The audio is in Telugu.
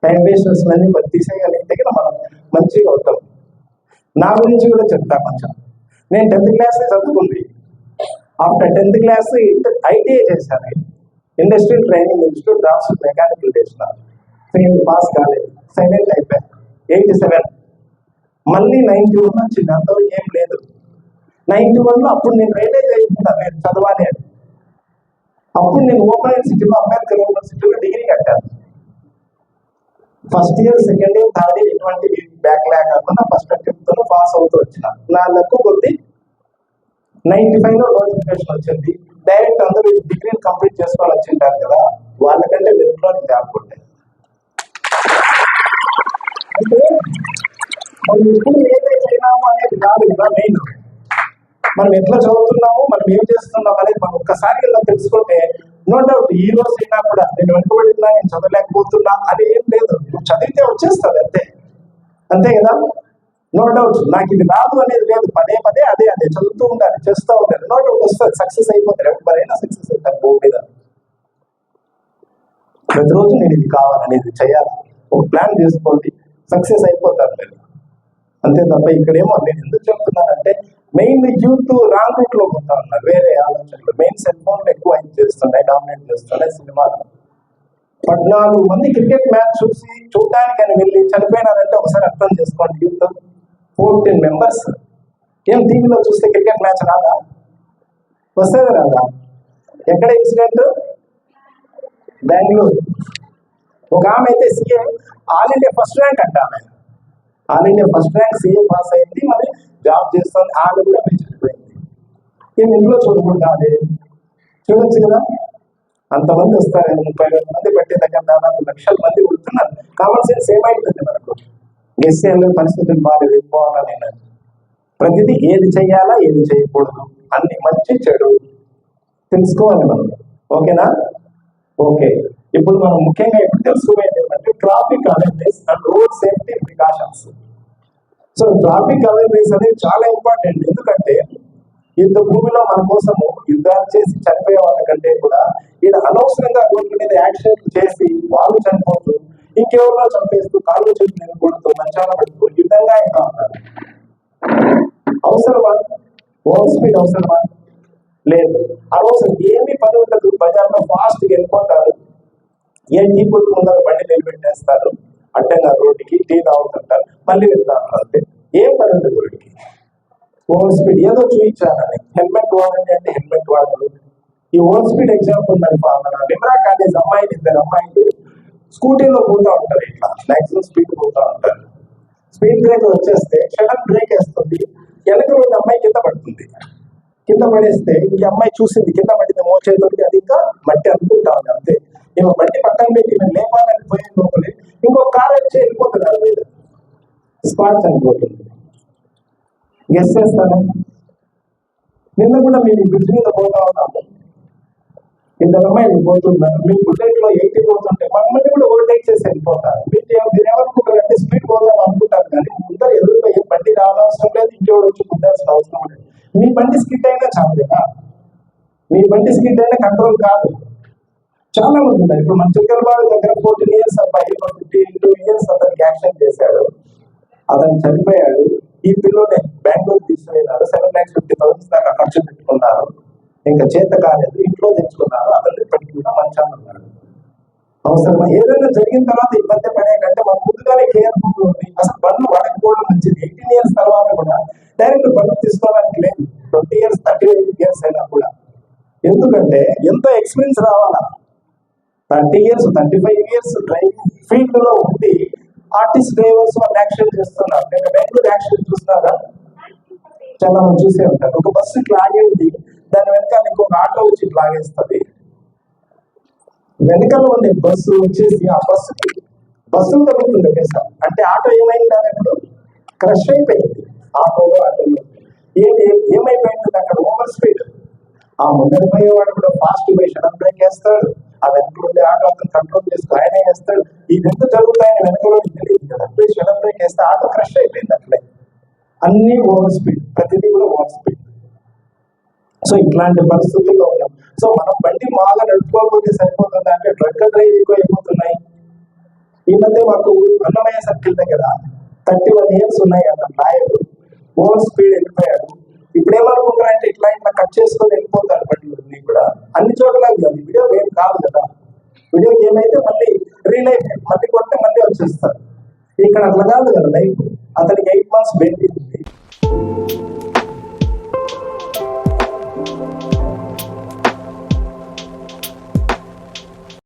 టైం వేస్టర్స్ అన్ని కొంచెం తీసేయగలిగితే మనం మంచిగా అవుతాం. నా గురించి కూడా చెప్తా కొంచెం. నేను 10th క్లాస్ చదువుకుంది. ఆఫ్టర్ 10th క్లాస్ ఐటీఐ చేశాను, industrial training institute, doctor mechanical చేసినాను. సెకండ్ పాస్ కాలేదు, సైలెంట్ అయిపోయాను. 87 మళ్ళీ 91 వచ్చింది, అంతవరకు ఏం లేదు. 91లో అప్పుడు నేను రైల్వే అయిపోతాను, నేను చదవాలి అని. అప్పుడు నేను ఓపెన్ యూనివర్సిటీలో, అంబేద్కర్ యూనివర్సిటీలో డిగ్రీ కట్టాను. First year, second year, third year ఎటువంటి బ్యాక్ లేకుండా ఫస్ట్ అటెంప్ట్తో పాస్ అవుతూ వచ్చిన. నా లక్కు కొద్ది 95లో నోటిఫికేషన్ వచ్చింది. డైరెక్ట్ అందరూ డిగ్రీని కంప్లీట్ చేసుకోవాలి వచ్చింటారు కదా, వాళ్ళకంటే మెరిట్లోని జాబ్ కొట్టాయి. అంటే మనం ఎప్పుడు ఏదైతే అయినాము అనేది కాదు కదా మెయిన్. మనం ఎట్లా చదువుతున్నాము, మనం ఏం చేస్తున్నాం అనేది మనం ఒక్కసారి ఇలా తెలుసుకుంటే, నో డౌట్ ఈ రోజు అయినా కూడా నేను వెనుకబడినా, నేను చదవలేకపోతున్నా అని ఏం లేదు. నువ్వు చదివితే వచ్చేస్తుంది అంతే, అంతే కదా. నో డౌట్ నాకు ఇది రాదు అనేది లేదు. పదే పదే అదే చదువుతూ ఉండాలి, చేస్తూ ఉండాలి. నో డౌట్ వస్తుంది, సక్సెస్ అయిపోతారు. ఎవరైనా సక్సెస్ అవుతారు భూమి మీద. ప్రతిరోజు నేను ఇది కావాలని, ఇది చేయాలి, ఒక ప్లాన్ చేసుకోండి, సక్సెస్ అయిపోతారు మీరు, అంతే తప్ప. ఇక్కడేమో నేను ఎందుకు చెప్తున్నానంటే, మెయిన్ యూత్ రాంగ్ రూట్ లో పోతా ఉన్నారు, వేరే ఆలోచనలు. మెయిన్ సెల్ ఫోన్లు ఎక్కువ చేస్తున్నాయి, డామినేట్ చేస్తున్నాయి. సినిమాలు 14 మంది క్రికెట్ మ్యాచ్ చూడడానికి అని వెళ్ళి చనిపోయినారంటే ఒకసారి అర్థం చేసుకోండి. Youth 14 members. ఏం టీవీలో చూస్తే క్రికెట్ మ్యాచ్ రాదా? వస్తుంది రాదా? ఎక్కడ ఇన్సిడెంట్? బెంగళూరు. ఒక ఆమె అయితే CA, all India first rank అంట. ఆమె all India first rank, CA pass అయింది, మరి జాబ్ చేస్తుంది. ఆమె కూడా చనిపోయింది. నేను ఇంట్లో చూడకుండా అదే చూడొచ్చు కదా. అంతమంది వస్తారు, 30,000 మంది పెట్టే దగ్గర దాదాపు లక్షల మంది కొడుతున్నారు. కామన్ సెన్స్ ఏమైందండి మనకు? ఎస్ఏలో పరిస్థితులు బాగా వెళ్ళిపోవాలని. ప్రతిదీ ఏది చేయాలా, ఏది చేయకూడదు, అన్ని మంచి చెడు తెలుసుకోవాలి మనం. ఓకేనా? ఓకే. ఇప్పుడు మనం ముఖ్యంగా ఇప్పుడు తెలుసుకోవాలి ఏంటంటే traffic awareness and road safety precautions. So traffic awareness అనేది చాలా ఇంపార్టెంట్. ఎందుకంటే యుద్ధ భూమిలో మన కోసము యుద్ధాలు చేసి చనిపోయే వాళ్ళకంటే కూడా ఈయన అనవసరంగా రోడ్ల మీద యాక్సిడెంట్ చేసి వాళ్ళు చనిపోతూ, ఇంకెవరినో చంపేస్తూ, కాళ్ళు చేతులు కొడుతూ, మంచాల పడుతూ యుద్ధంగా ఇంకా ఉన్నారు. అవసరమా? ఓవర్ స్పీడ్ అవసరమా? లేదు, అనవసరం. ఏమీ పని ఉండదు. బజార్లో ఫాస్ట్ గా వెళ్ళిపోతారు, ఏ టీ కొట్టు ముందర బండి నిలబెట్టేస్తారు, అడ్డంగా రోడ్డుకి టీ తాగుతుంటారు, మళ్ళీ వెళ్తారు. అంతే, ఏం పని ఉండదు రోడ్డుకి. ఓవర్ స్పీడ్ ఏదో చూపించాలని, హెల్మెట్ వాడండి అంటే హెల్మెట్ వాడదు. ఈ ఓవర్ స్పీడ్ ఎగ్జాంపుల్ మరి మన విమరా కాలేజ్ అమ్మాయిలు, 2 అమ్మాయిలు స్కూటీలో పోతా ఉంటారు, ఇట్లా మాక్సిమం స్పీడ్ పోతా ఉంటారు. స్పీడ్ బ్రేక్ వచ్చేస్తే సడన్ బ్రేక్ వేస్తుంది, వెనక ఉన్న అమ్మాయి కింద పడుతుంది. కింద పడేస్తే ఈ అమ్మాయి చూసింది, కింద పడింది మోచేతుడికి, అది ఇంకా మట్టి అనుకుంటా ఉంది. అంతే, ఈమె బండి పక్కన పెట్టి నేను లేపాలని పోయే లోపలే ఇంకో కారు వచ్చి వెళ్ళిపోతుంది, అది మీద స్పాట్ చనిపోతుంది. గెస్ చేస్తాను. నిన్న కూడా మీరు బ్రిడ్జ్ మీద పోతా ఉన్నాము, 2 అమ్మాయిలు పోతున్నారు, మీ బుల్లెట్ లో 80 పోతుంటే మమ్మల్ని కూడా ఓవర్టేక్ చేసి వెళ్ళిపోతారు. మీరు ఏమనుకుంటారు అంటే స్పీడ్ పోదాం అనుకుంటారు, కానీ ముందర ఎదురుపోయే బండి రావాల్సిన లేదు, ఇంకెవరు వచ్చి ముందాల్సిన అవసరం లేదు. మీ బండి స్కిడ్ అయినా చాలు కదా, మీ బండి స్కిడ్ అయినా కంట్రోల్ కాదు. చాలా మంది ఉన్నారు. ఇప్పుడు మన చిక్కలబాడు దగ్గర 14 ఇయర్స్ అబ్బాయి 52 ఇయర్స్ అతనికి యాక్సిడెంట్ చేశాడు, అతను చనిపోయాడు. ఈ పిల్లనే బెంగళూరు తీసుకున్నారు, 7,50,000 దాకా ఖర్చు పెట్టుకున్నారు, ఇంకా చేత కాలేదు, ఇంట్లో తెచ్చుకున్నారు. అతను ఇప్పటికీ కూడా మంచాలు ఉన్నాడు. అవసరమా? ఏదైనా జరిగిన తర్వాత ఇబ్బంది పడే కంటే మనం ముందుగానే కేర్ఫుల్ ఉంది. అసలు బండ్లు వాడకపోవడం మంచిది. 18 ఇయర్స్ తర్వాత కూడా డైరెక్ట్ బండ్లు తీసుకోవడానికి లేదు, 20 ఇయర్స్ 35 ఇయర్స్ అయినా కూడా. ఎందుకంటే ఎంతో ఎక్స్పీరియన్స్ రావాలా. 30 ఇయర్స్ 35 ఇయర్స్ డ్రైవింగ్ ఫీల్డ్ లో ఉండి ఆర్టిస్ట్ డ్రైవర్స్ వాళ్ళు యాక్సిడెంట్ చేస్తున్నారు. నేను బెంగళూరు యాక్సిడెంట్ చూస్తున్నారా? చాలా మంది చూసే ఉంటారు. ఒక బస్సు ఇట్లా ఆగేది, దాని వెనకాల ఇంకొక ఆటో వచ్చి ఇట్లా ఆగేస్తుంది. వెనకాల ఉండే బస్సు వచ్చేసి ఆ బస్సులు తగ్గుతుంది ఒకేసారి. అంటే ఆటో ఏమైంది అన్నప్పుడు క్రష్ అయిపోయింది. ఆటోలో ఏమైపోయింది అక్కడ? Over speed. ఆ ముందర పోయేవాడు కూడా ఫాస్ట్ పోయి సడన్ బ్రేక్ వేస్తాడు, ఆ వెనకలు ఉండే ఆటో అతను కంట్రోల్ చేసుకుని ఆయన వేస్తాడు. ఈ రెండు జరుగుతాయని వెనకలో తెలియదు కదా, పోయి సడన్ బ్రేక్ వేస్తే ఆటో క్రష్ అయిపోయింది అట్లే. అన్ని ఓవర్ స్పీడ్, ప్రతిదీ కూడా ఓవర్ స్పీడ్. సో ఇట్లాంటి పరిస్థితుల్లో ఉన్నాం. సో మనం బండి బాగా నడుపుకోకపోతే సరిపోతుంది అంటే డ్రగ్ డ్రైవ్ ఎక్కువ అయిపోతున్నాయి. ఈ మధ్య మాకు అన్నమయ్య సర్కిల్ దగ్గర 31 years ఉన్నాయి అన్న లాయర్ ఓవర్ స్పీడ్ వెళ్ళిపోయాడు. ఇప్పుడు ఏమనుకుంటారంటే ఇట్లా కట్ చేసుకొని వెళ్ళిపోతారు బండి కూడా. అన్ని చోట్ల వీడియో గేమ్ కాదు కదా, వీడియో గేమ్ అయితే మళ్ళీ రీలైఫ్ మళ్ళీ కొట్టే మళ్ళీ వచ్చేస్తారు. ఇక్కడ అట్లా కాదు కదా లైఫ్. అతనికి 8 months బెయిల్ ఉంది.